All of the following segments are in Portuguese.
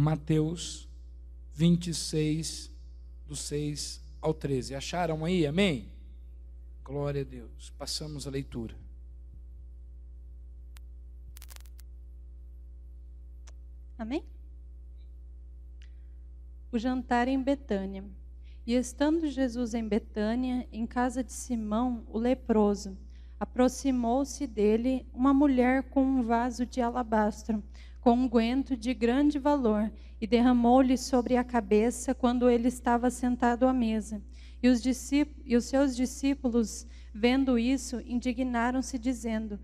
Mateus 26, do 6 ao 13. Acharam aí? Amém? Glória a Deus. Passamos a leitura. Amém? O jantar em Betânia. E estando Jesus em Betânia, em casa de Simão, o leproso, aproximou-se dele uma mulher com um vaso de alabastro, com unguento de grande valor, e derramou-lhe sobre a cabeça quando ele estava sentado à mesa. E os seus discípulos, vendo isso, indignaram-se, dizendo: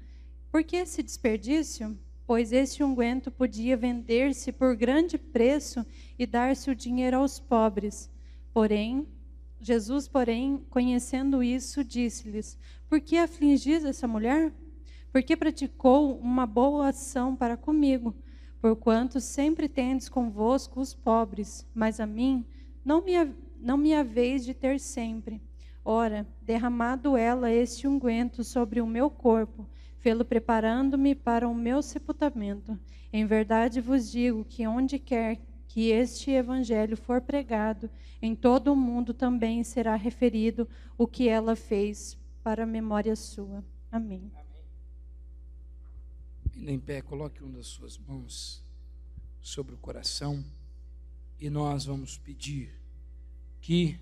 por que esse desperdício? Pois esse unguento podia vender-se por grande preço e dar-se o dinheiro aos pobres. Jesus, conhecendo isso, disse-lhes: por que afligis essa mulher? Porque praticou uma boa ação para comigo, porquanto sempre tendes convosco os pobres, mas a mim não me haveis de ter sempre. Ora, derramado ela este unguento sobre o meu corpo, fê-lo preparando-me para o meu sepultamento. Em verdade vos digo que onde quer que este evangelho for pregado, em todo o mundo também será referido o que ela fez para a memória sua. Amém. Ainda em pé, coloque uma das suas mãos sobre o coração e nós vamos pedir que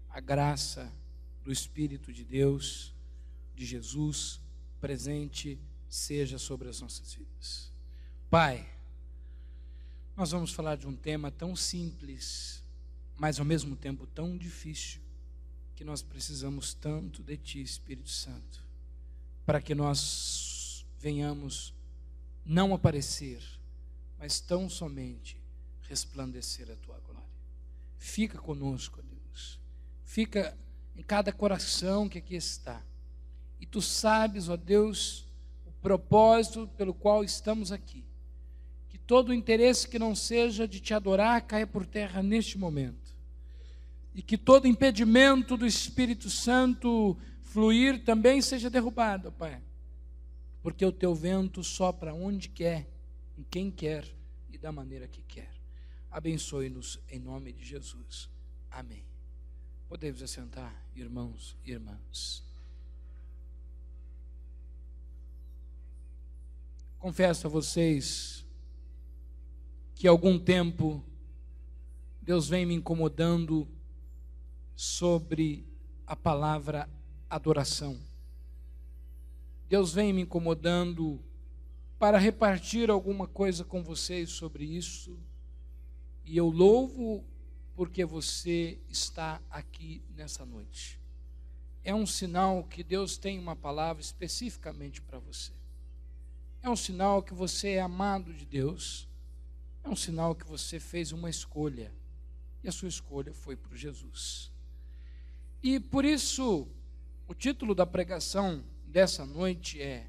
a graça do Espírito de Deus, de Jesus, presente seja sobre as nossas vidas. Pai, nós vamos falar de um tema tão simples, mas ao mesmo tempo tão difícil, que nós precisamos tanto de Ti, Espírito Santo, para que nós venhamos não aparecer, mas tão somente resplandecer a Tua glória. Fica conosco, Deus. Fica em cada coração que aqui está. E Tu sabes, ó Deus, o propósito pelo qual estamos aqui. Que todo o interesse que não seja de Te adorar caia por terra neste momento. E que todo impedimento do Espírito Santo fluir também seja derrubado, Pai. Porque o Teu vento sopra onde quer, em quem quer e da maneira que quer. Abençoe-nos em nome de Jesus. Amém. Podemos assentar, irmãos e irmãs. Confesso a vocês que há algum tempo Deus vem me incomodando sobre a palavra adoração. Deus vem me incomodando para repartir alguma coisa com vocês sobre isso. E eu louvo porque você está aqui nessa noite. É um sinal que Deus tem uma palavra especificamente para você. É um sinal que você é amado de Deus. É um sinal que você fez uma escolha. E a sua escolha foi por Jesus. E por isso, o título da pregação dessa noite é: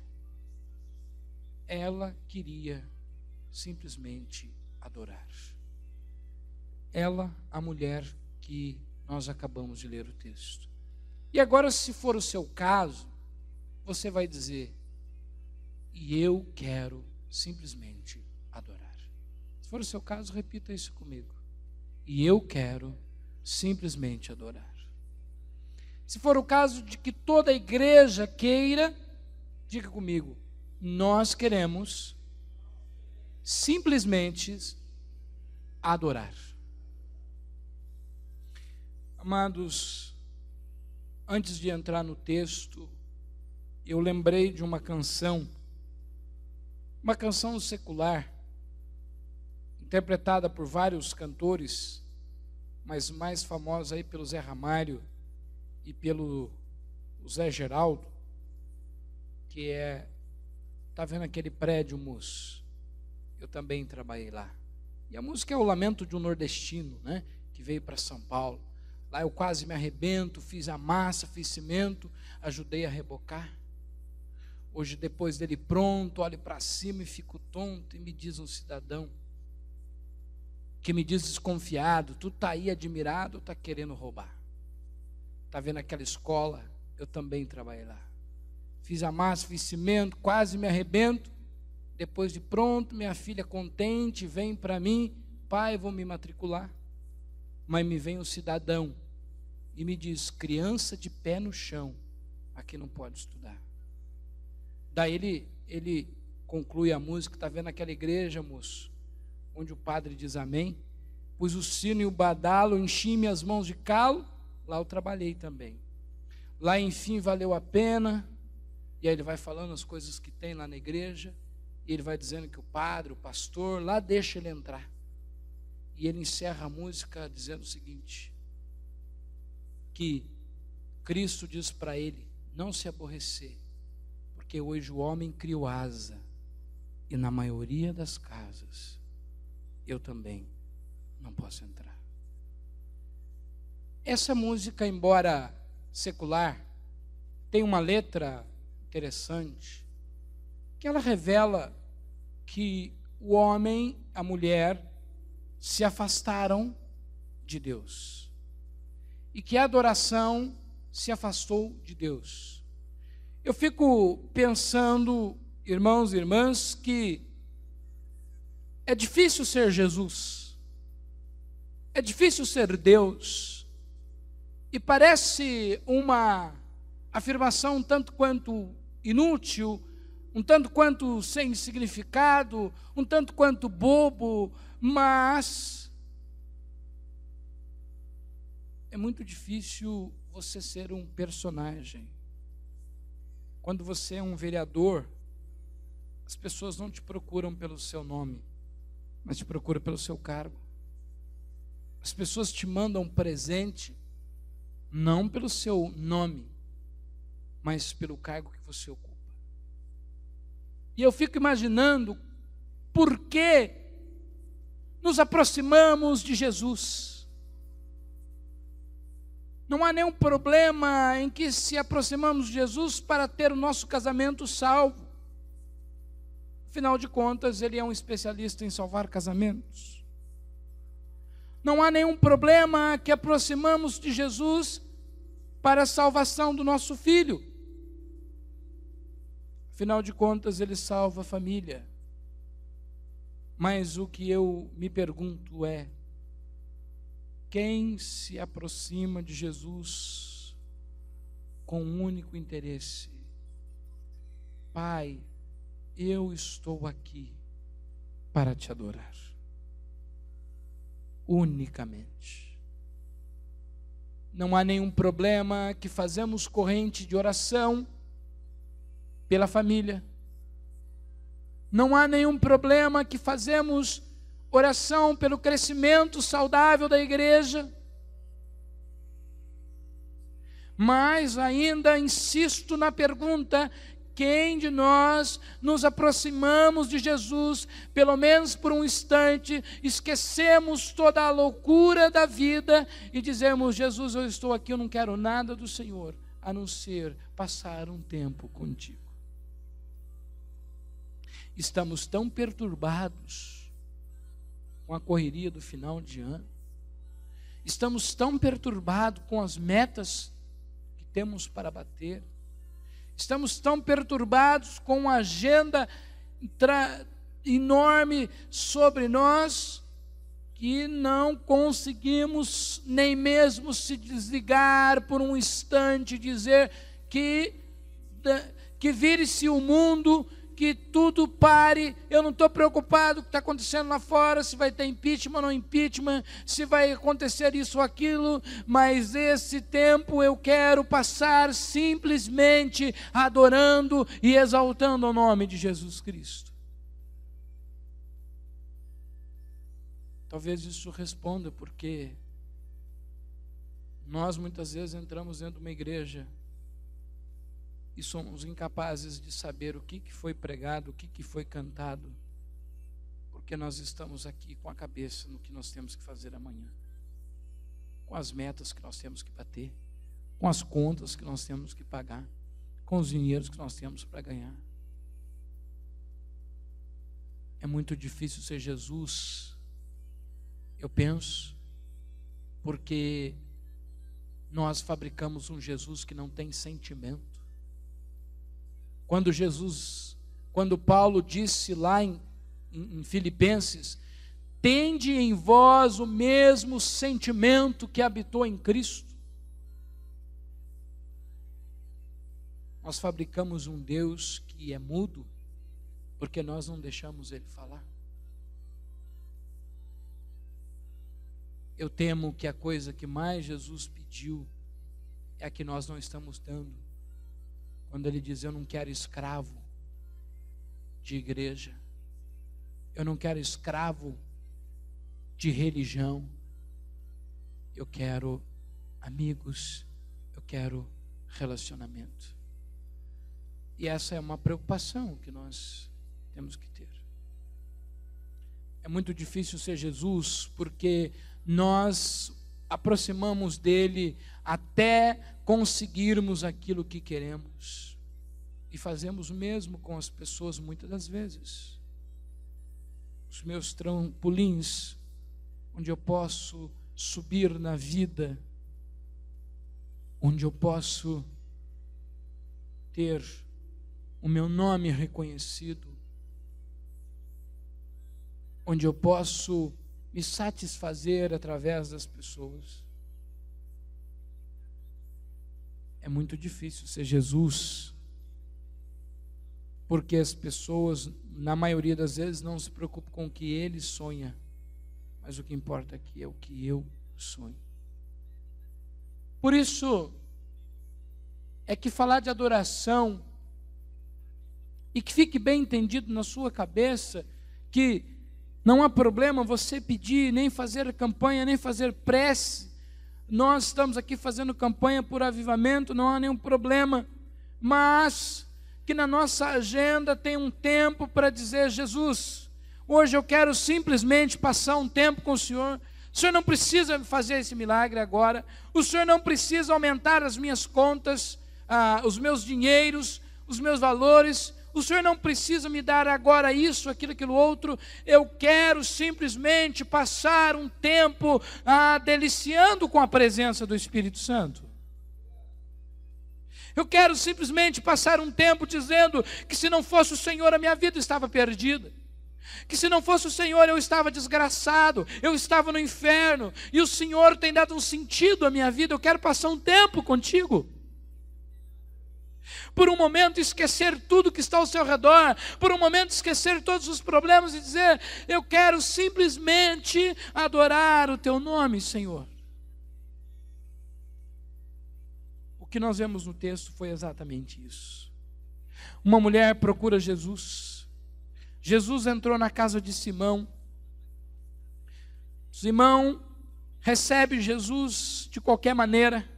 ela queria simplesmente adorar. Ela, a mulher que nós acabamos de ler o texto. E agora, se for o seu caso, você vai dizer: e eu quero simplesmente adorar. Se for o seu caso, repita isso comigo: e eu quero simplesmente adorar. Se for o caso de que toda a igreja queira, diga comigo: nós queremos simplesmente adorar. Amados, antes de entrar no texto, eu lembrei de uma canção secular, interpretada por vários cantores, mas mais famosa aí pelo Zé Ramalho e pelo Zé Geraldo, que tá vendo aquele prédio, moço? Eu também trabalhei lá. E a música é o lamento de um nordestino, né, que veio para São Paulo. Lá eu quase me arrebento, fiz a massa, fiz cimento, ajudei a rebocar. Hoje, depois dele pronto, olho para cima e fico tonto, e me diz um cidadão, que me diz desconfiado: tu está aí admirado ou está querendo roubar? Está vendo aquela escola? Eu também trabalhei lá. Fiz a massa, fiz cimento, quase me arrebento. Depois de pronto, minha filha contente vem para mim: pai, vou me matricular. Mas me vem um cidadão e me diz: criança de pé no chão, aqui não pode estudar. Daí ele conclui a música. Está vendo aquela igreja, moço, onde o padre diz amém? Pus o sino e o badalo, enchi minhas mãos de calo, lá eu trabalhei também. Lá, enfim, valeu a pena. E aí ele vai falando as coisas que tem lá na igreja, e ele vai dizendo que o padre, o pastor, lá deixa ele entrar. E ele encerra a música dizendo o seguinte: que Cristo diz para ele não se aborrecer, porque hoje o homem criou asa, e na maioria das casas eu também não posso entrar. Essa música, embora secular, tem uma letra interessante, que ela revela que o homem, a mulher, se afastaram de Deus, e que a adoração se afastou de Deus. Eu fico pensando, irmãos e irmãs, que é difícil ser Jesus, é difícil ser Deus, e parece uma afirmação um tanto quanto inútil, um tanto quanto sem significado, um tanto quanto bobo, mas é muito difícil você ser um personagem. Quando você é um vereador, as pessoas não te procuram pelo seu nome, mas te procuram pelo seu cargo. As pessoas te mandam presente não pelo seu nome, mas pelo cargo que você ocupa. E eu fico imaginando por que nos aproximamos de Jesus. Não há nenhum problema em que se aproximamos de Jesus para ter o nosso casamento salvo. Afinal de contas, ele é um especialista em salvar casamentos. Não há nenhum problema que aproximamos de Jesus para a salvação do nosso filho. Afinal de contas, ele salva a família. Mas o que eu me pergunto é: quem se aproxima de Jesus com um único interesse? Pai, eu estou aqui para te adorar. Unicamente. Não há nenhum problema que fazemos corrente de oração pela família. Não há nenhum problema que fazemos oração pelo crescimento saudável da igreja. Mas ainda insisto na pergunta: quem de nós nos aproximamos de Jesus, pelo menos por um instante, esquecemos toda a loucura da vida e dizemos: Jesus, eu estou aqui, eu não quero nada do Senhor, a não ser passar um tempo contigo. Estamos tão perturbados com a correria do final de ano, estamos tão perturbados com as metas que temos para bater, estamos tão perturbados com uma agenda enorme sobre nós, que não conseguimos nem mesmo se desligar por um instante e dizer que vire-se o mundo, que tudo pare. Eu não estou preocupado com o que está acontecendo lá fora, se vai ter impeachment ou não impeachment, se vai acontecer isso ou aquilo, mas esse tempo eu quero passar simplesmente adorando e exaltando o nome de Jesus Cristo. Talvez isso responda porque nós muitas vezes entramos dentro de uma igreja e somos incapazes de saber o que foi pregado, o que foi cantado, porque nós estamos aqui com a cabeça no que nós temos que fazer amanhã, com as metas que nós temos que bater, com as contas que nós temos que pagar, com os dinheiros que nós temos para ganhar. É muito difícil ser Jesus, eu penso, porque nós fabricamos um Jesus que não tem sentimento. Quando Paulo disse lá em Filipenses, tende em vós o mesmo sentimento que habitou em Cristo. Nós fabricamos um Deus que é mudo, porque nós não deixamos Ele falar. Eu temo que a coisa que mais Jesus pediu é a que nós não estamos dando. Quando Ele diz: eu não quero escravo de igreja, eu não quero escravo de religião, eu quero amigos, eu quero relacionamento. E essa é uma preocupação que nós temos que ter. É muito difícil ser Jesus, porque nós aproximamos dele até conseguirmos aquilo que queremos, e fazemos o mesmo com as pessoas muitas das vezes. Os meus trampolins, onde eu posso subir na vida, onde eu posso ter o meu nome reconhecido, onde eu posso me satisfazer através das pessoas. É muito difícil ser Jesus, porque as pessoas, na maioria das vezes, não se preocupam com o que ele sonha, mas o que importa aqui é o que eu sonho. Por isso é que falar de adoração, e que fique bem entendido na sua cabeça, que não há problema você pedir, nem fazer campanha, nem fazer prece. Nós estamos aqui fazendo campanha por avivamento, não há nenhum problema, mas que na nossa agenda tem um tempo para dizer: Jesus, hoje eu quero simplesmente passar um tempo com o Senhor. O Senhor não precisa fazer esse milagre agora, o Senhor não precisa aumentar as minhas contas, os meus dinheiros, os meus valores. O Senhor não precisa me dar agora isso, aquilo outro. Eu quero simplesmente passar um tempo deliciando com a presença do Espírito Santo. Eu quero simplesmente passar um tempo dizendo que se não fosse o Senhor, a minha vida estava perdida. Que se não fosse o Senhor, eu estava desgraçado, eu estava no inferno, e o Senhor tem dado um sentido à minha vida. Eu quero passar um tempo contigo. Por um momento esquecer tudo que está ao seu redor, por um momento esquecer todos os problemas e dizer: eu quero simplesmente adorar o teu nome, Senhor. O que nós vemos no texto foi exatamente isso. Uma mulher procura Jesus. Jesus entrou na casa de Simão. Simão recebe Jesus de qualquer maneira.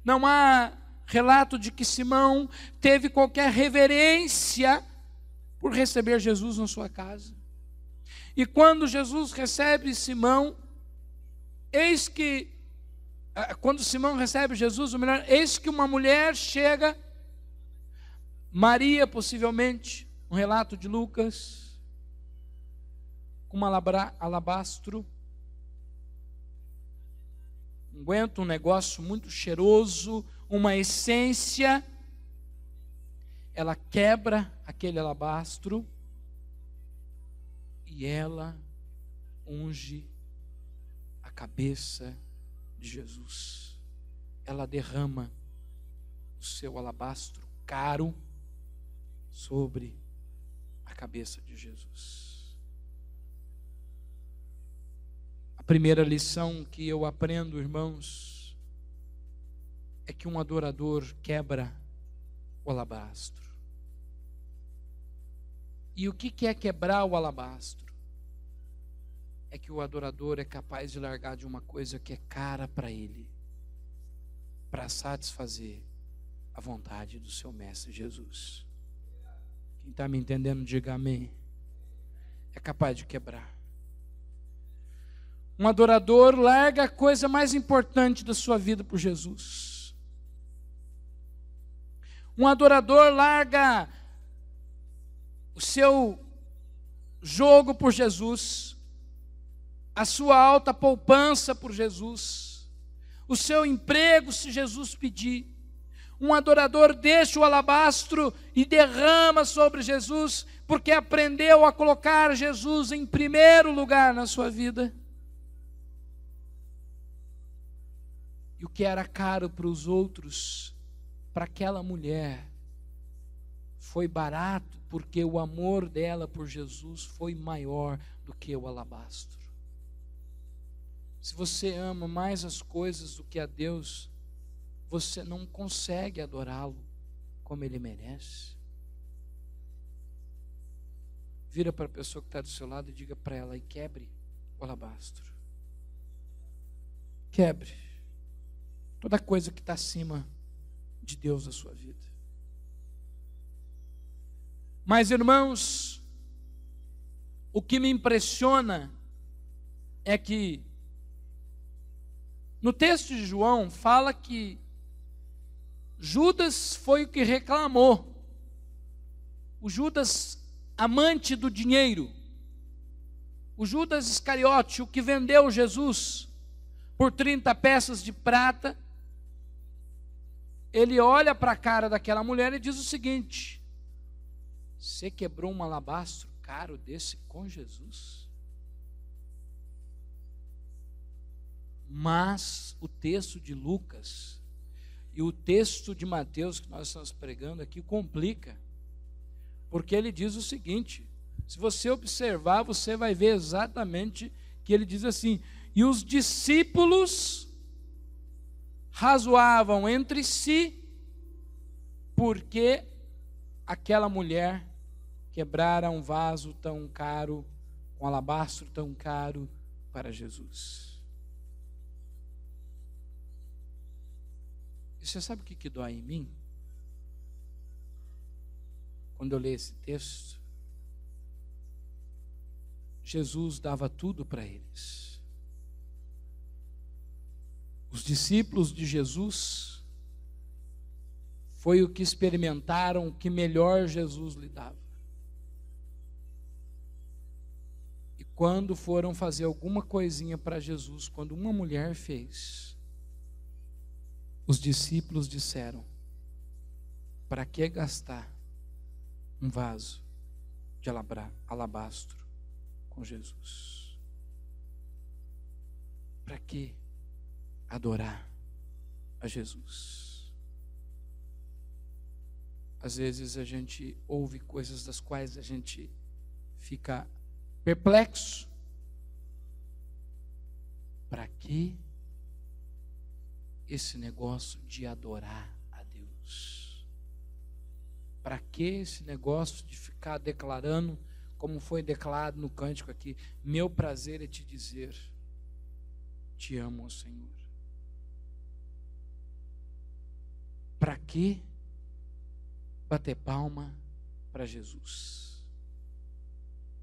Não há relato de que Simão teve qualquer reverência por receber Jesus na sua casa. E quando Jesus recebe Simão, quando Simão recebe Jesus, ou melhor, eis que uma mulher chega, Maria possivelmente, um relato de Lucas, com um alabastro, um negócio muito cheiroso, uma essência. Ela quebra aquele alabastro e ela unge a cabeça de Jesus. Ela derrama o seu alabastro caro sobre a cabeça de Jesus. A primeira lição que eu aprendo, irmãos, é que um adorador quebra o alabastro. E o que é quebrar o alabastro? É que o adorador é capaz de largar de uma coisa que é cara para ele, para satisfazer a vontade do seu mestre Jesus. Quem está me entendendo, diga amém. É capaz de quebrar. Um adorador larga a coisa mais importante da sua vida por Jesus. Um adorador larga o seu jogo por Jesus, a sua alta poupança por Jesus, o seu emprego se Jesus pedir. Um adorador deixa o alabastro e derrama sobre Jesus, porque aprendeu a colocar Jesus em primeiro lugar na sua vida. E o que era caro para os outros, para aquela mulher, foi barato, porque o amor dela por Jesus foi maior do que o alabastro. Se você ama mais as coisas do que a Deus, você não consegue adorá-lo como Ele merece. Vira para a pessoa que está do seu lado e diga para ela: e quebre o alabastro. Quebre toda coisa que está acima de Deus na sua vida. Mas, irmãos, o que me impressiona é que no texto de João fala que Judas foi o que reclamou. O Judas, amante do dinheiro. O Judas Iscariote, o que vendeu Jesus por 30 peças de prata. Ele olha para a cara daquela mulher e diz o seguinte: você quebrou um alabastro caro desse com Jesus? Mas o texto de Lucas e o texto de Mateus que nós estamos pregando aqui complica, porque ele diz o seguinte: se você observar, você vai ver exatamente que ele diz assim: e os discípulos razoavam entre si, porque aquela mulher quebrara um vaso tão caro, um alabastro tão caro para Jesus. E você sabe o que dói em mim? Quando eu leio esse texto, Jesus dava tudo para eles. Os discípulos de Jesus foi o que experimentaram o que melhor Jesus lhe dava. E quando foram fazer alguma coisinha para Jesus, quando uma mulher fez, os discípulos disseram: para que gastar um vaso de alabastro com Jesus? Para que adorar a Jesus? Às vezes a gente ouve coisas das quais a gente fica perplexo. Para que esse negócio de adorar a Deus? Para que esse negócio de ficar declarando, como foi declarado no cântico aqui: meu prazer é te dizer, te amo, ó Senhor? Para que bater palma para Jesus?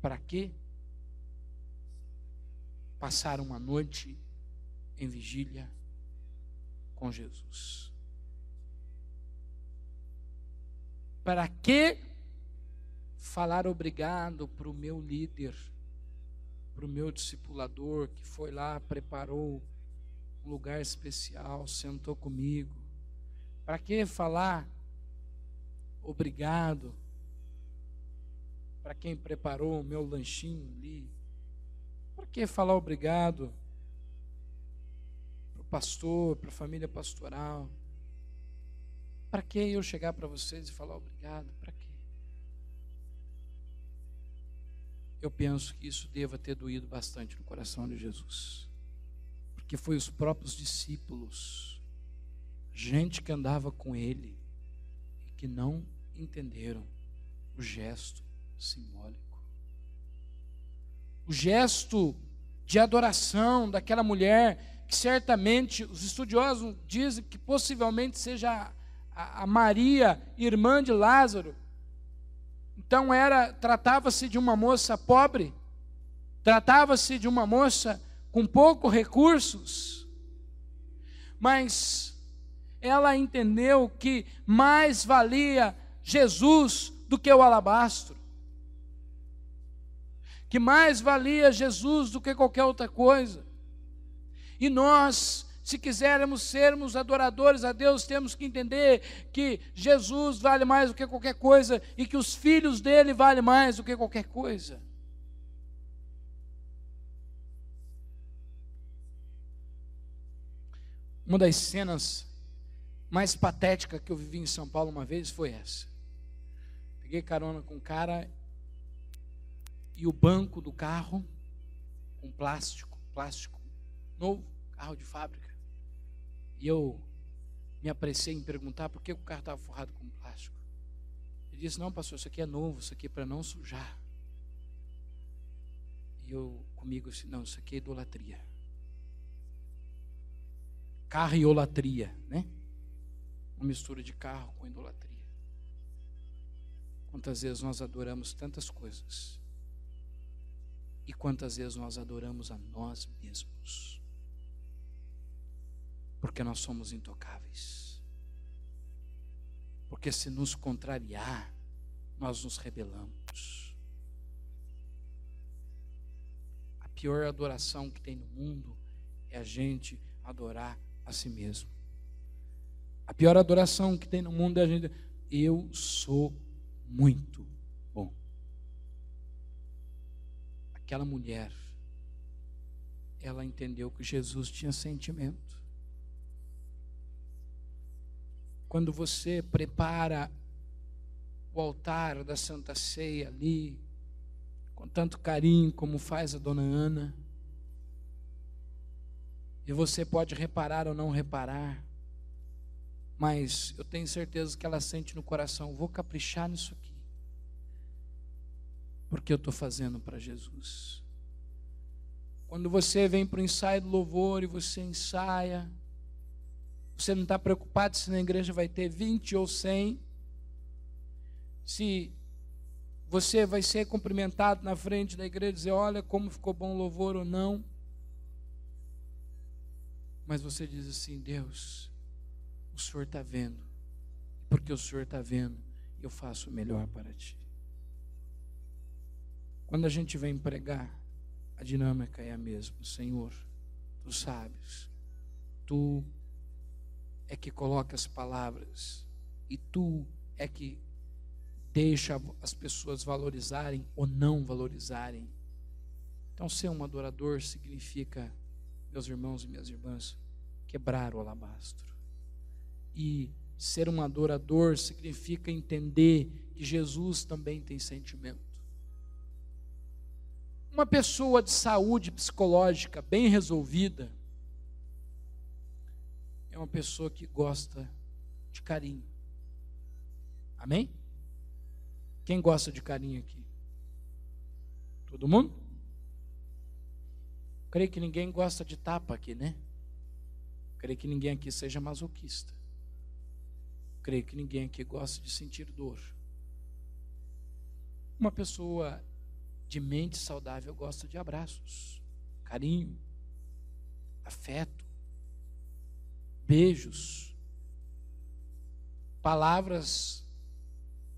Para que passar uma noite em vigília com Jesus? Para que falar obrigado para o meu líder, para o meu discipulador que foi lá, preparou um lugar especial, sentou comigo? Para que falar obrigado para quem preparou o meu lanchinho ali? Para que falar obrigado para o pastor, para a família pastoral? Para que eu chegar para vocês e falar obrigado? Para quê? Eu penso que isso deva ter doído bastante no coração de Jesus, porque foi os próprios discípulos, gente que andava com ele, e que não entenderam o gesto simbólico, o gesto de adoração daquela mulher, que certamente os estudiosos dizem que possivelmente seja a Maria, irmã de Lázaro. Então tratava-se de uma moça pobre, tratava-se de uma moça com poucos recursos, mas ela entendeu que mais valia Jesus do que o alabastro, que mais valia Jesus do que qualquer outra coisa. E nós Se quisermos sermos adoradores a Deus, temos que entender que Jesus vale mais do que qualquer coisa e que os filhos dele valem mais do que qualquer coisa. Uma das cenas mais patéticas que eu vivi em São Paulo uma vez foi essa. Peguei carona com um cara e o banco do carro com plástico novo, carro de fábrica. E eu me apressei em perguntar por que o carro estava forrado com plástico. Ele disse: não, pastor, isso aqui é novo, isso aqui é para não sujar. E eu comigo disse: não, isso aqui é idolatria. Carro e idolatria, né? Uma mistura de carro com idolatria. Quantas vezes nós adoramos tantas coisas e quantas vezes nós adoramos a nós mesmos, porque nós somos intocáveis, porque se nos contrariar, nós nos rebelamos. A pior adoração que tem no mundo é a gente adorar a si mesmo. A pior adoração que tem no mundo é a gente: eu sou muito bom. Aquela mulher, ela entendeu que Jesus tinha sentimento. Quando você prepara o altar da Santa Ceia ali, com tanto carinho como faz a dona Ana, e você pode reparar ou não reparar, mas eu tenho certeza que ela sente no coração: vou caprichar nisso aqui, porque eu estou fazendo para Jesus. Quando você vem para o ensaio do louvor e você ensaia, você não está preocupado se na igreja vai ter 20 ou 100, se você vai ser cumprimentado na frente da igreja e dizer: olha como ficou bom o louvor ou não. Mas você diz assim: Deus, o Senhor está vendo, porque o Senhor está vendo, eu faço o melhor para ti. Quando a gente vem pregar, a dinâmica é a mesma. Senhor, tu sabes, tu é que coloca as palavras e tu é que deixa as pessoas valorizarem ou não valorizarem. Então, ser um adorador significa, meus irmãos e minhas irmãs, quebrar o alabastro. E ser um adorador significa entender que Jesus também tem sentimento. Uma pessoa de saúde psicológica bem resolvida é uma pessoa que gosta de carinho. Amém? Quem gosta de carinho aqui? Todo mundo? Creio que ninguém gosta de tapa aqui, né? Creio que ninguém aqui seja masoquista. Creio que ninguém aqui gosta de sentir dor. Uma pessoa de mente saudável gosta de abraços, carinho, afeto, beijos, palavras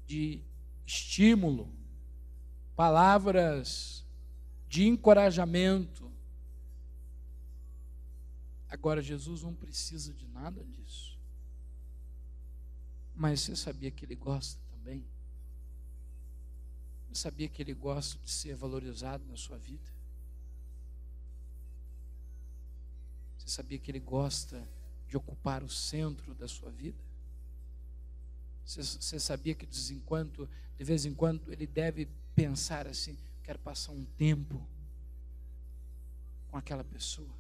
de estímulo, palavras de encorajamento. Agora, Jesus não precisa de nada disso. Mas você sabia que Ele gosta também? Você sabia que Ele gosta de ser valorizado na sua vida? Você sabia que Ele gosta de ocupar o centro da sua vida? Você sabia que de vez em quando Ele deve pensar assim: quero passar um tempo com aquela pessoa,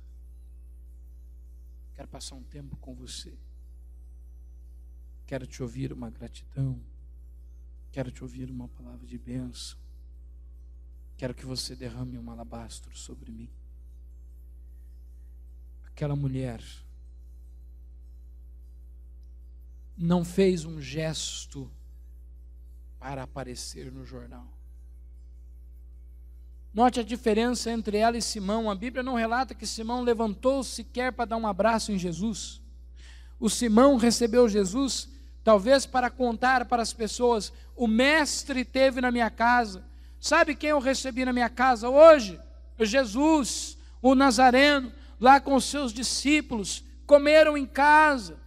quero passar um tempo com você, quero te ouvir uma gratidão, quero te ouvir uma palavra de bênção, quero que você derrame um alabastro sobre mim. Aquela mulher não fez um gesto para aparecer no jornal. Note a diferença entre ela e Simão. A Bíblia não relata que Simão levantou-se sequer para dar um abraço em Jesus. O Simão recebeu Jesus, talvez para contar para as pessoas: o mestre esteve na minha casa. Sabe quem eu recebi na minha casa hoje? Jesus, o Nazareno, lá com os seus discípulos, comeram em casa.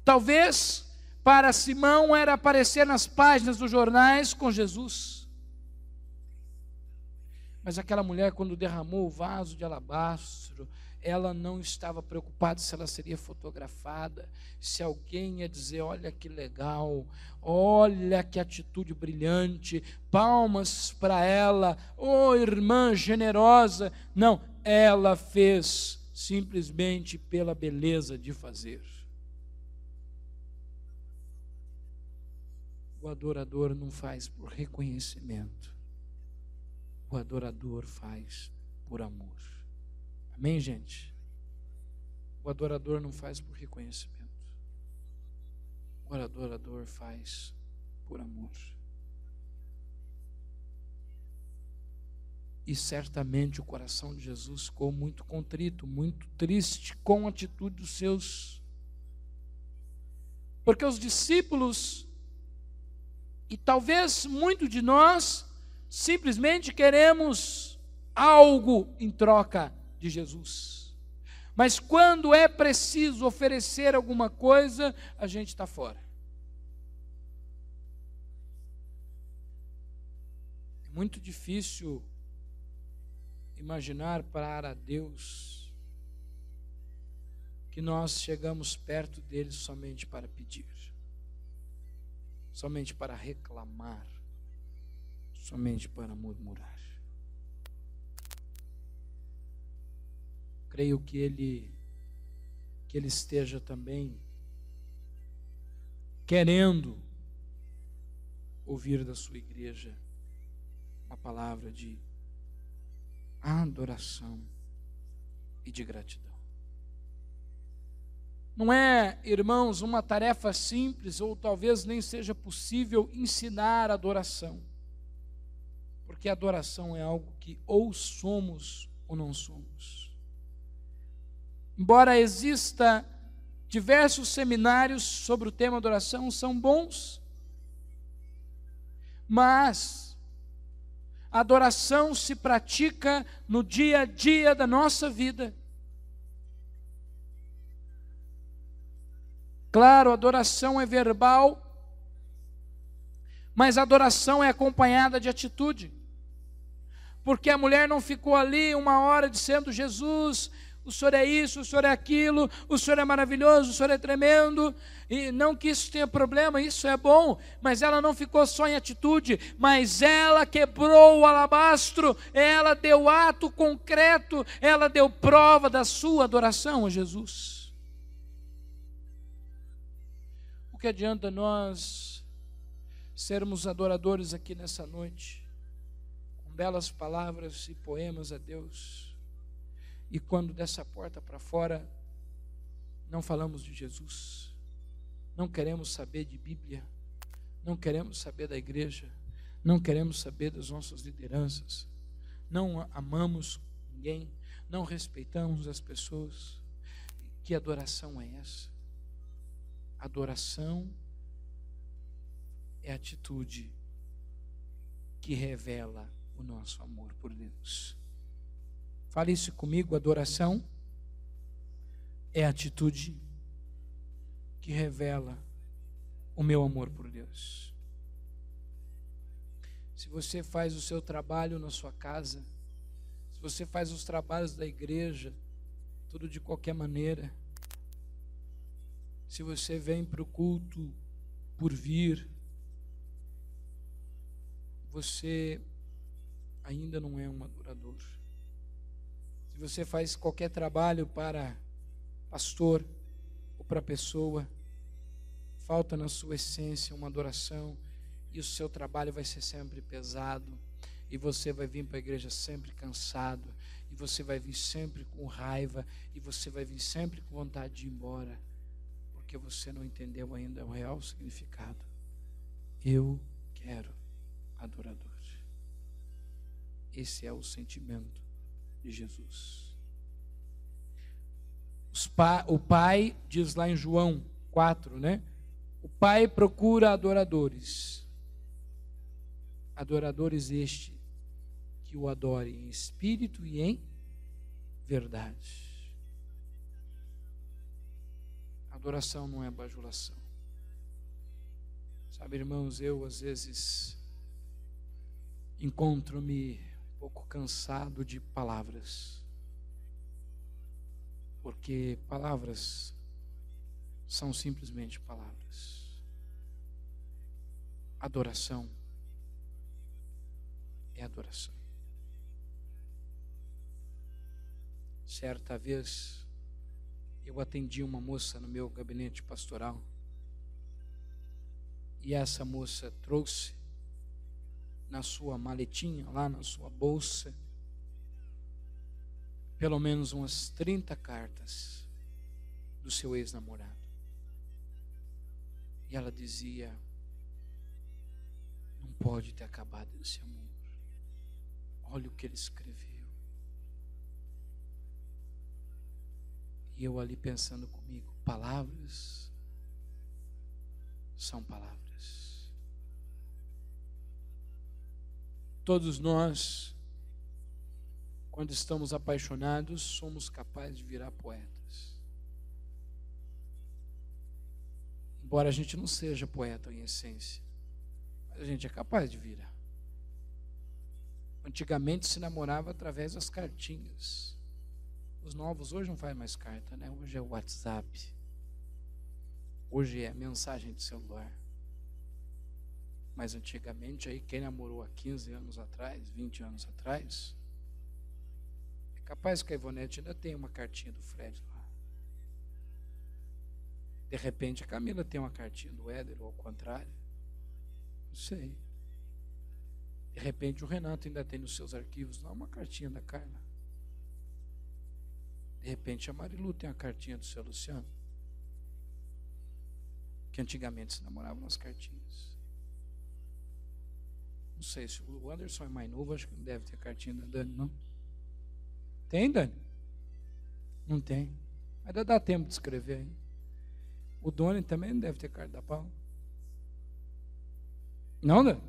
Talvez para Simão era aparecer nas páginas dos jornais com Jesus. Mas aquela mulher, quando derramou o vaso de alabastro, ela não estava preocupada se ela seria fotografada, se alguém ia dizer: olha que legal, olha que atitude brilhante, palmas para ela, oh irmã generosa. Não, ela fez simplesmente pela beleza de fazer. O adorador não faz por reconhecimento, o adorador faz por amor. Amém, gente? O adorador não faz por reconhecimento, o adorador faz por amor. E certamente o coração de Jesus ficou muito contrito, muito triste com a atitude dos seus. Porque os discípulos, e talvez muito de nós, simplesmente queremos algo em troca de Jesus. Mas quando é preciso oferecer alguma coisa, a gente está fora. É muito difícil imaginar para Deus que nós chegamos perto dele somente para pedir, somente para reclamar, somente para murmurar. Creio que ele esteja também querendo ouvir da sua igreja uma palavra de adoração e de gratidão. Não é, irmãos, uma tarefa simples, ou talvez nem seja possível ensinar adoração, porque adoração é algo que ou somos ou não somos. Embora exista diversos seminários sobre o tema adoração, são bons, mas a adoração se pratica no dia a dia da nossa vida. Claro, a adoração é verbal, mas a adoração é acompanhada de atitude. Porque a mulher não ficou ali uma hora dizendo: Jesus, o Senhor é isso, o Senhor é aquilo, o Senhor é maravilhoso, o Senhor é tremendo. E não que isso tenha problema, isso é bom, mas ela não ficou só em atitude, mas ela quebrou o alabastro, ela deu ato concreto, ela deu prova da sua adoração a Jesus. O que adianta nós sermos adoradores aqui nessa noite, com belas palavras e poemas a Deus, e quando dessa porta para fora não falamos de Jesus, não queremos saber de Bíblia, não queremos saber da igreja, não queremos saber das nossas lideranças, não amamos ninguém, não respeitamos as pessoas? Que adoração é essa? Adoração é a atitude que revela o nosso amor por Deus. Fale isso comigo: adoração é a atitude que revela o meu amor por Deus. Se você faz o seu trabalho na sua casa, se você faz os trabalhos da igreja, tudo de qualquer maneira, se você vem para o culto por vir, você ainda não é um adorador. Se você faz qualquer trabalho para pastor ou para pessoa, falta na sua essência uma adoração, e o seu trabalho vai ser sempre pesado, e você vai vir para a igreja sempre cansado, e você vai vir sempre com raiva, e você vai vir sempre com vontade de ir embora, porque você não entendeu ainda o real significado. Eu quero adorador. Esse é o sentimento de Jesus. O Pai, diz lá em João 4, né? O Pai procura adoradores. Adoradores este que o adore em espírito e em verdade. Adoração não é bajulação. Sabe, irmãos, eu às vezes encontro-me um pouco cansado de palavras, porque palavras são simplesmente palavras. Adoração é adoração. Certa vez, eu atendi uma moça no meu gabinete pastoral, e essa moça trouxe na sua maletinha, lá na sua bolsa, pelo menos umas 30 cartas do seu ex-namorado. E ela dizia: não pode ter acabado esse amor. Olha o que ele escreveu. E eu ali pensando comigo, palavras são palavras. Todos nós, quando estamos apaixonados, somos capazes de virar poetas. Embora a gente não seja poeta em essência, mas a gente é capaz de virar. Antigamente se namorava através das cartinhas. Os novos hoje não fazem mais carta, né? Hoje é o WhatsApp. Hoje é mensagem de celular. Mas antigamente, aí quem namorou há 15 anos atrás, 20 anos atrás, é capaz que a Ivonete ainda tem uma cartinha do Fred lá. De repente a Camila tem uma cartinha do Éder, ou ao contrário. Não sei. De repente o Renato ainda tem nos seus arquivos lá uma cartinha da Carla. De repente a Marilu tem a cartinha do seu Luciano. Que antigamente se namoravam nas cartinhas. Não sei se o Anderson é mais novo, acho que não deve ter cartinha da Dani, não. Tem, Dani? Não tem. Ainda dá tempo de escrever aí. O Doni também não deve ter carta da Paula. Não, Dani?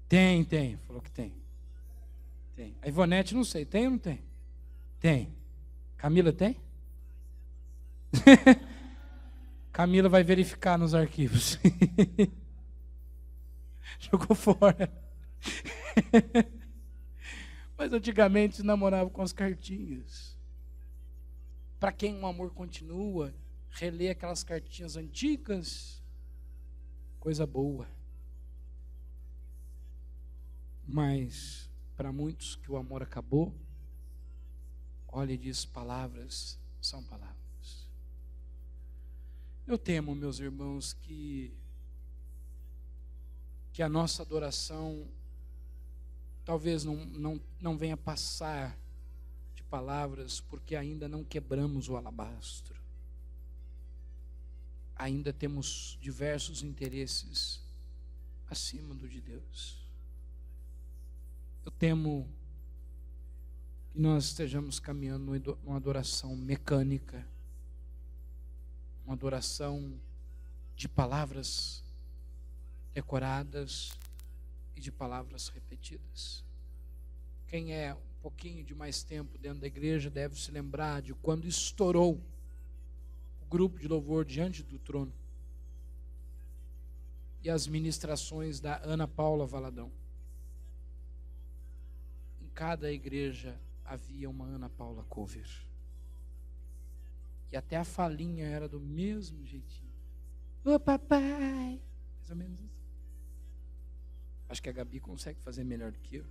Tem. Falou que tem. Tem. A Ivonete, não sei. Tem ou não tem? Tem. Camila tem? Camila vai verificar nos arquivos. Jogou fora. Mas antigamente se namorava com as cartinhas. Para quem um amor continua, reler aquelas cartinhas antigas, coisa boa. Mas para muitos que o amor acabou, olha e diz: palavras são palavras. Eu temo, meus irmãos, que a nossa adoração talvez não venha passar de palavras, porque ainda não quebramos o alabastro. Ainda temos diversos interesses acima do de Deus. Eu temo que nós estejamos caminhando numa adoração mecânica, uma adoração de palavras decoradas e de palavras repetidas. Quem é um pouquinho de mais tempo dentro da igreja deve se lembrar de quando estourou o grupo de louvor diante do trono e as ministrações da Ana Paula Valadão. Em cada igreja havia uma Ana Paula cover. E até a falinha era do mesmo jeitinho. Ô papai! Mais ou menos isso. Acho que a Gabi consegue fazer melhor do que eu.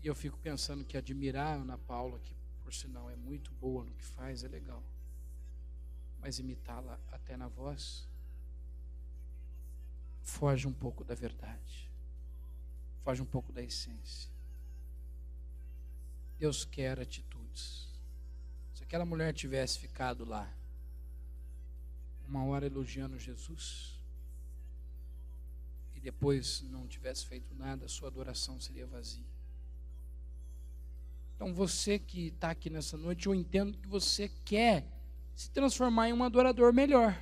E eu fico pensando que admirar a Ana Paula, que por sinal é muito boa no que faz, é legal. Mas imitá-la até na voz foge um pouco da verdade. Foge um pouco da essência. Deus quer atitudes. Se aquela mulher tivesse ficado lá uma hora elogiando Jesus e depois não tivesse feito nada, a sua adoração seria vazia. Então você que está aqui nessa noite, eu entendo que você quer se transformar em um adorador melhor.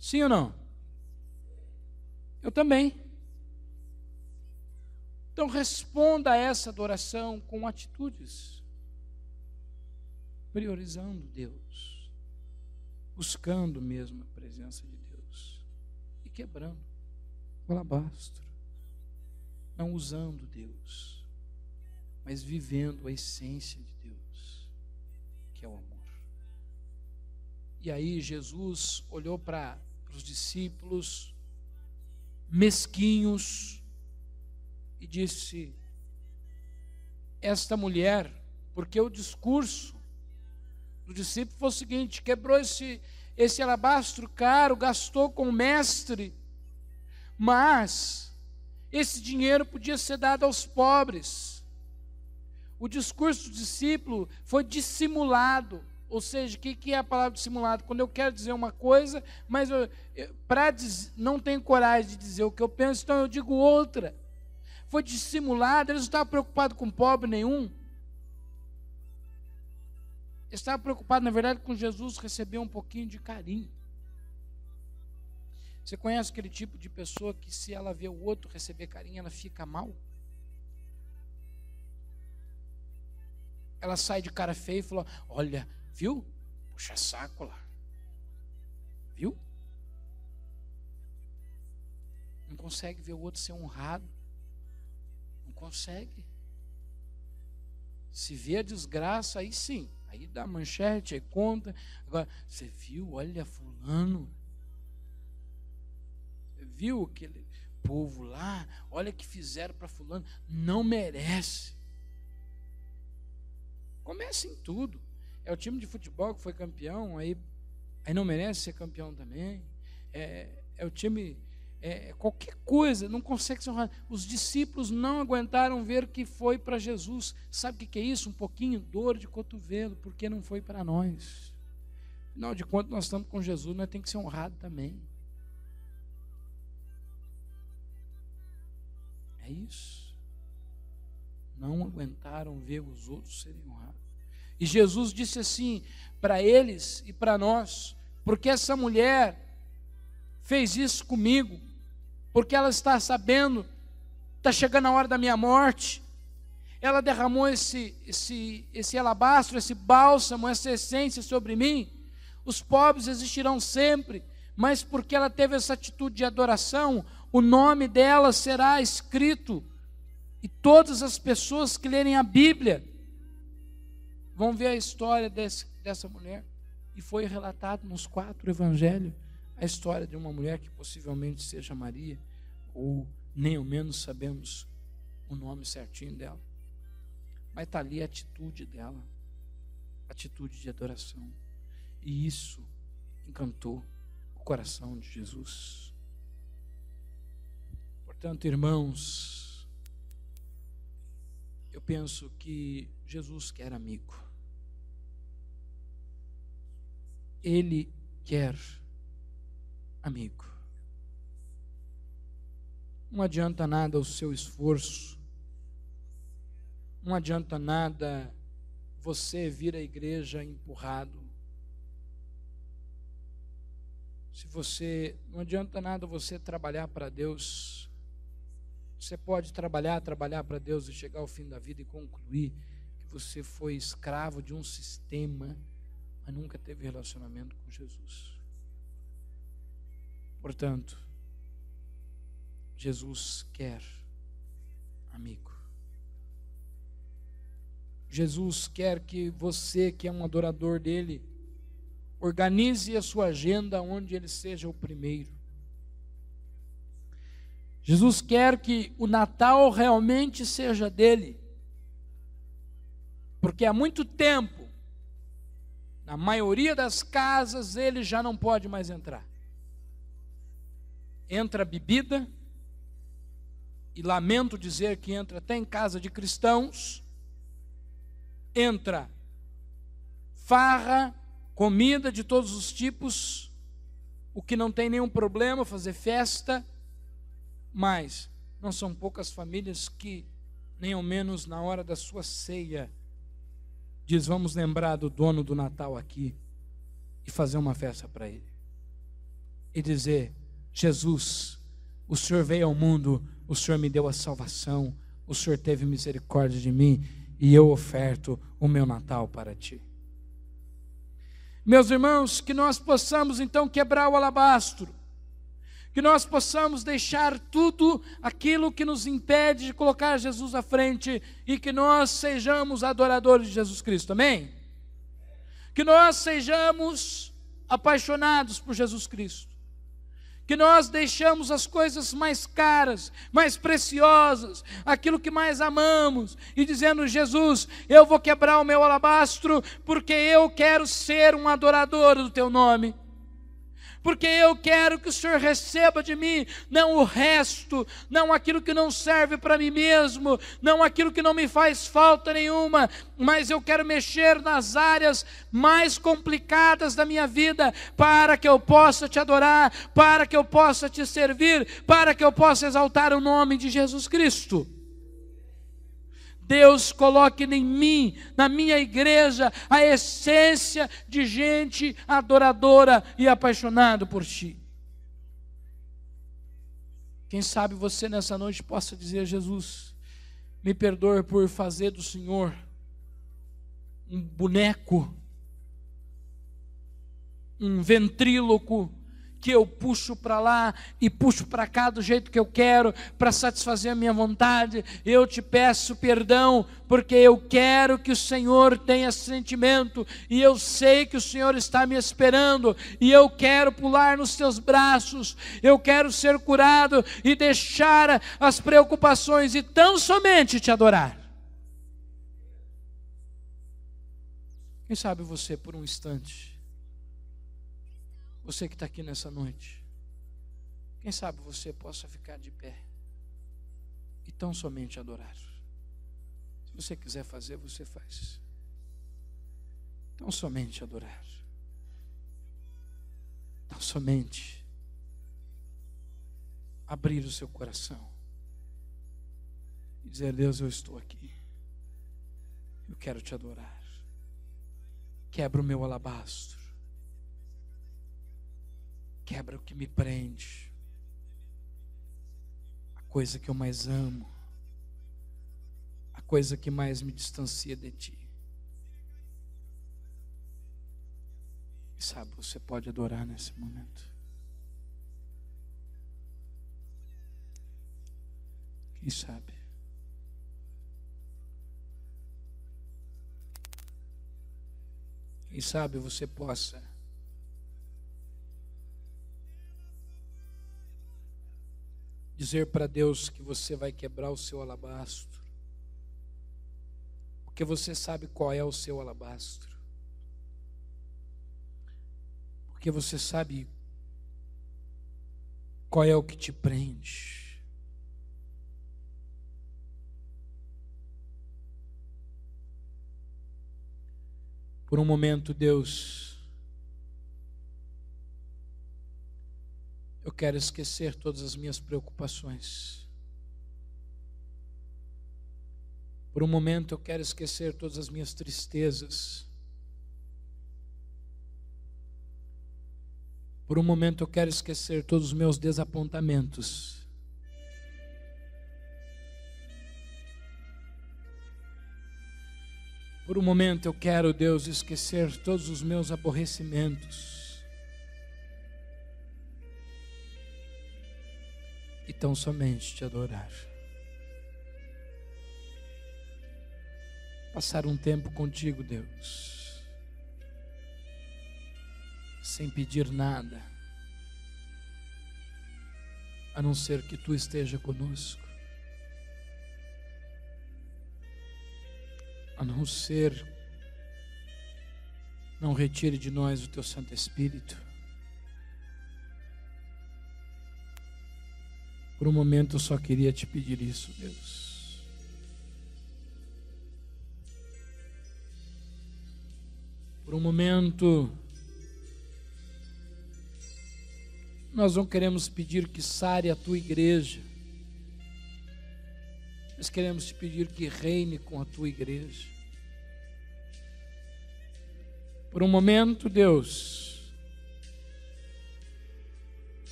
Sim ou não? Eu também. Então responda a essa adoração com atitudes. priorizando Deus, buscando mesmo a presença de Deus e quebrando o alabastro, não usando Deus, mas vivendo a essência de Deus, que é o amor. E aí Jesus olhou para os discípulos mesquinhos e disse: esta mulher, porque o discurso do discípulo foi o seguinte: quebrou esse alabastro caro, gastou com o mestre, mas esse dinheiro podia ser dado aos pobres. O discurso do discípulo foi dissimulado. Ou seja, o que é a palavra dissimulado? Quando eu quero dizer uma coisa, mas não tenho coragem de dizer o que eu penso, então eu digo outra. Foi dissimulado, eles não estavam preocupados com pobre nenhum. Eles estavam preocupados, na verdade, com Jesus receber um pouquinho de carinho. Você conhece aquele tipo de pessoa que, se ela vê o outro receber carinho, ela fica mal? Ela sai de cara feia e fala: olha, viu? Puxa saco lá. Viu? Não consegue ver o outro ser honrado. Não consegue. Se vê a desgraça, aí sim. Aí dá manchete, aí conta. Agora, você viu? Olha fulano. Você viu aquele povo lá? Olha o que fizeram para fulano. Não merece. Começa em tudo. É o time de futebol que foi campeão, aí não merece ser campeão também. É o time, qualquer coisa, não consegue ser honrado. Os discípulos não aguentaram ver que foi para Jesus. Sabe o que é isso? Um pouquinho dor de cotovelo, porque não foi para nós. Afinal de contas, nós estamos com Jesus, nós temos que ser honrados também. É isso. Não aguentaram ver os outros serem honrados. E Jesus disse assim para eles e para nós: porque essa mulher fez isso comigo, porque ela está sabendo, está chegando a hora da minha morte, ela derramou esse alabastro, esse bálsamo, essa essência sobre mim. Os pobres existirão sempre, mas porque ela teve essa atitude de adoração, o nome dela será escrito, e todas as pessoas que lerem a Bíblia vão ver a história dessa mulher. E foi relatado nos 4 evangelhos a história de uma mulher que possivelmente seja Maria, ou nem ao menos sabemos o nome certinho dela. Mas está ali a atitude dela, atitude de adoração. E isso encantou o coração de Jesus. Portanto, irmãos, eu penso que Jesus quer amigo. Ele quer amigo. Não adianta nada o seu esforço. Não adianta nada você vir à igreja empurrado. Não adianta nada você trabalhar para Deus. Você pode trabalhar para Deus e chegar ao fim da vida e concluir que você foi escravo de um sistema, mas nunca teve relacionamento com Jesus. Portanto, Jesus quer amigo. Jesus quer que você, que é um adorador dele, organize a sua agenda onde ele seja o primeiro. Jesus quer que o Natal realmente seja dele, porque há muito tempo, na maioria das casas, ele já não pode mais entrar. Entra bebida, e lamento dizer que entra até em casa de cristãos, entra farra, comida de todos os tipos, o que não tem nenhum problema, fazer festa, mas não são poucas famílias que, nem ao menos na hora da sua ceia, diz: vamos lembrar do dono do Natal aqui e fazer uma festa para ele. E dizer: Jesus, o Senhor veio ao mundo, o Senhor me deu a salvação, o Senhor teve misericórdia de mim e eu oferto o meu Natal para ti. Meus irmãos, que nós possamos então quebrar o alabastro, que nós possamos deixar tudo aquilo que nos impede de colocar Jesus à frente e que nós sejamos adoradores de Jesus Cristo, amém? Que nós sejamos apaixonados por Jesus Cristo, que nós deixamos as coisas mais caras, mais preciosas, aquilo que mais amamos, e dizendo: Jesus, eu vou quebrar o meu alabastro, porque eu quero ser um adorador do teu nome, porque eu quero que o Senhor receba de mim, não o resto, não aquilo que não serve para mim mesmo, não aquilo que não me faz falta nenhuma, mas eu quero mexer nas áreas mais complicadas da minha vida, para que eu possa te adorar, para que eu possa te servir, para que eu possa exaltar o nome de Jesus Cristo. Deus coloque em mim, na minha igreja, a essência de gente adoradora e apaixonada por Ti. Quem sabe você nessa noite possa dizer: Jesus, me perdoe por fazer do Senhor um boneco, um ventríloco, que eu puxo para lá e puxo para cá do jeito que eu quero, para satisfazer a minha vontade. Eu te peço perdão, porque eu quero que o Senhor tenha sentimento, e eu sei que o Senhor está me esperando, e eu quero pular nos teus braços, eu quero ser curado e deixar as preocupações e tão somente te adorar. Quem sabe você, por um instante, você que está aqui nessa noite, quem sabe você possa ficar de pé e tão somente adorar. Se você quiser fazer, você faz. Tão somente adorar. Tão somente abrir o seu coração e dizer: Deus, eu estou aqui, eu quero te adorar. Quebra o meu alabastro, quebra o que me prende, a coisa que eu mais amo, a coisa que mais me distancia de Ti. E sabe, você pode adorar nesse momento. Quem sabe? Quem sabe você possa dizer para Deus que você vai quebrar o seu alabastro, porque você sabe qual é o seu alabastro, porque você sabe qual é o que te prende. Por um momento, Deus, eu quero esquecer todas as minhas preocupações. Por um momento eu quero esquecer todas as minhas tristezas. Por um momento eu quero esquecer todos os meus desapontamentos. Por um momento eu quero, Deus, esquecer todos os meus aborrecimentos. E tão somente te adorar. Passar um tempo contigo, Deus, sem pedir nada, a não ser que Tu esteja conosco, a não ser, não retire de nós o Teu Santo Espírito. Por um momento eu só queria te pedir isso, Deus. Por um momento nós não queremos pedir que sare a Tua igreja, nós queremos te pedir que reine com a Tua igreja. Por um momento, Deus,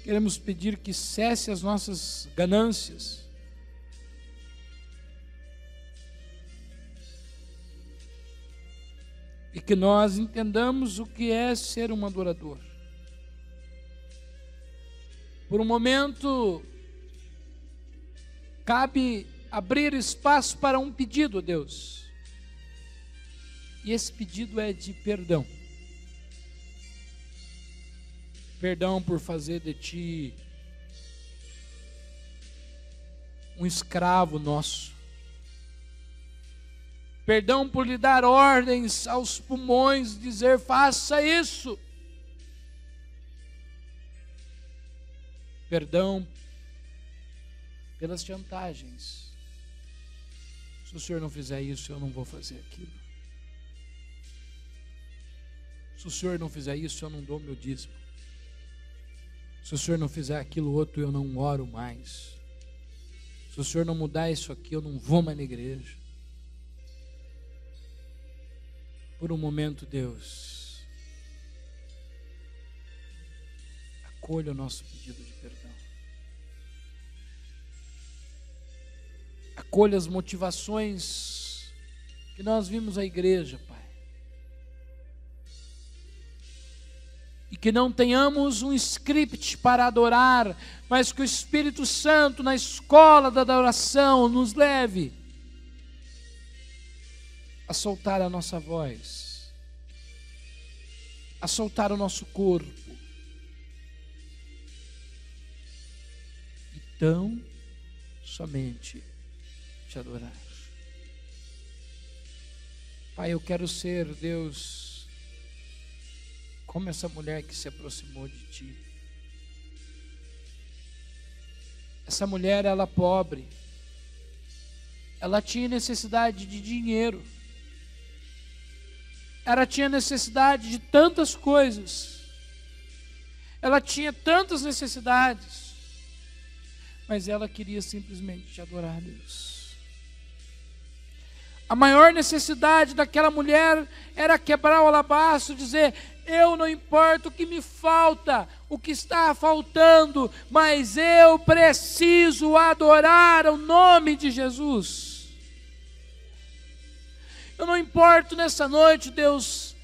queremos pedir que cesse as nossas ganâncias. e que nós entendamos o que é ser um adorador. Por um momento, cabe abrir espaço para um pedido a Deus. E esse pedido é de perdão. Perdão por fazer de ti um escravo nosso. Perdão por lhe dar ordens aos pulmões, dizer faça isso. Perdão pelas chantagens. Se o Senhor não fizer isso, eu não vou fazer aquilo. Se o Senhor não fizer isso, eu não dou meu dízimo. Se o Senhor não fizer aquilo outro, eu não oro mais. Se o Senhor não mudar isso aqui, eu não vou mais na igreja. Por um momento, Deus, acolha o nosso pedido de perdão. Acolha as motivações que nós vimos a igreja, Pai. E que não tenhamos um script para adorar, mas que o Espírito Santo, na escola da adoração, nos leve a soltar a nossa voz, a soltar o nosso corpo, e tão somente te adorar. Pai, eu quero ser, Deus, como essa mulher que se aproximou de ti. Essa mulher, ela pobre, ela tinha necessidade de dinheiro, ela tinha necessidade de tantas coisas, ela tinha tantas necessidades, mas ela queria simplesmente te adorar, Deus. A maior necessidade daquela mulher era quebrar o alabastro, dizer: eu não importa o que me falta, o que está faltando, mas eu preciso adorar o nome de Jesus. Eu não importo nessa noite, Deus,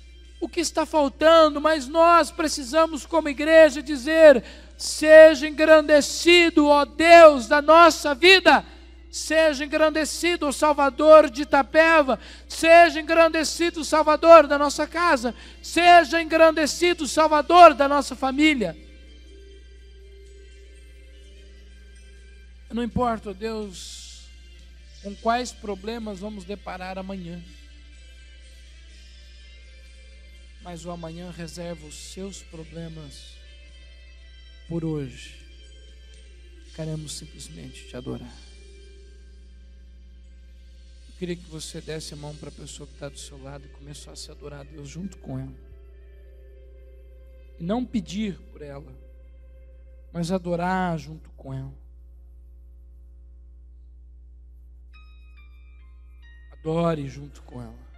o que está faltando, mas nós precisamos como igreja dizer: seja engrandecido, ó Deus, da nossa vida. Seja engrandecido o Salvador de Itapeva, seja engrandecido o Salvador da nossa casa, seja engrandecido o Salvador da nossa família. Eu não importa, Deus, com quais problemas vamos deparar amanhã, mas o amanhã reserva os seus problemas por hoje. Queremos simplesmente te adorar. Eu queria que você desse a mão para a pessoa que está do seu lado e começasse a adorar a Deus junto com ela. E não pedir por ela, mas adorar junto com ela. Adore junto com ela.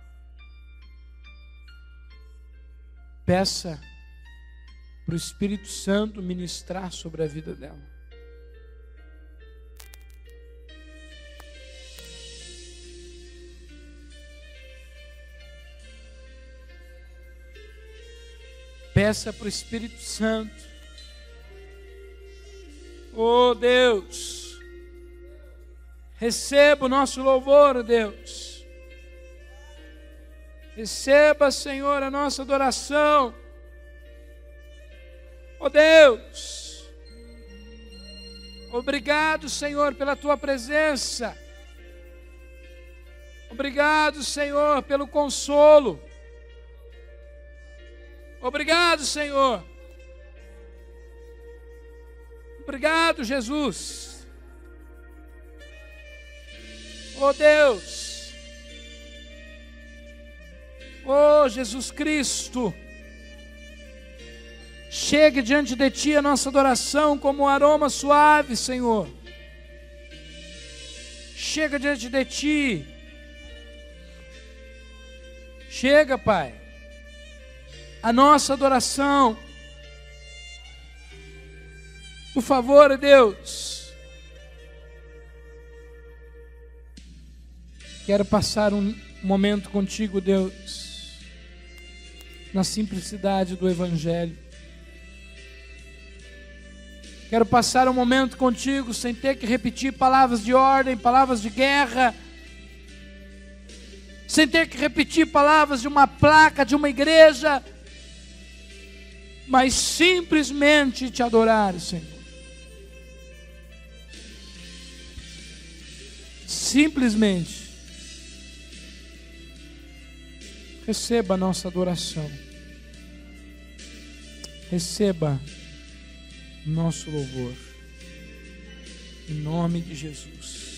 Peça para o Espírito Santo ministrar sobre a vida dela. Peça para o Espírito Santo. Oh Deus, receba o nosso louvor, Deus. Receba, Senhor, a nossa adoração. Oh Deus, obrigado, Senhor, pela tua presença. Obrigado, Senhor, pelo consolo. Obrigado, Senhor. Obrigado, Jesus. Oh Deus. Oh Jesus Cristo. Chegue diante de Ti a nossa adoração como um aroma suave, Senhor. Chega diante de Ti. Chega, Pai. A nossa adoração. Por favor, Deus. Quero passar um momento contigo, Deus. na simplicidade do Evangelho. Quero passar um momento contigo sem ter que repetir palavras de ordem, palavras de guerra, sem ter que repetir palavras de uma placa, de uma igreja, mas simplesmente te adorar, Senhor. Simplesmente receba a nossa adoração, receba nosso louvor, em nome de Jesus.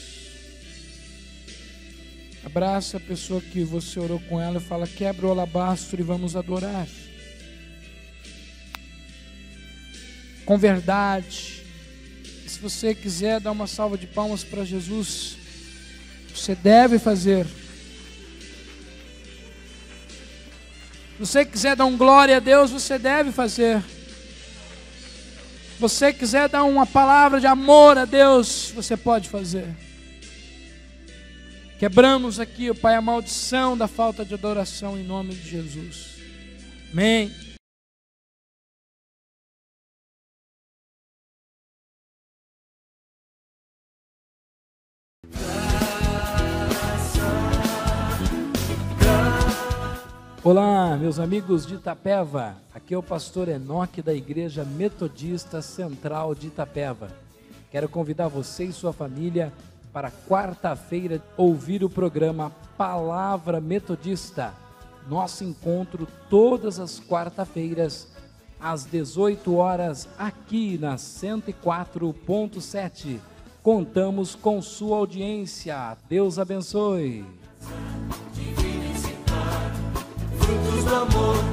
Abraça a pessoa que você orou com ela e fala: quebra o alabastro e vamos adorar com verdade. E se você quiser dar uma salva de palmas para Jesus, você deve fazer. Se você quiser dar um glória a Deus, você deve fazer. Se você quiser dar uma palavra de amor a Deus, você pode fazer. Quebramos aqui, ó Pai, a maldição da falta de adoração em nome de Jesus. Amém. Olá, meus amigos de Itapeva, aqui é o pastor Enoque da Igreja Metodista Central de Itapeva. Quero convidar você e sua família para quarta-feira ouvir o programa Palavra Metodista. Nosso encontro todas as quarta-feiras, às 18 horas, aqui na 104.7. Contamos com sua audiência. Deus abençoe. Frutos do amor.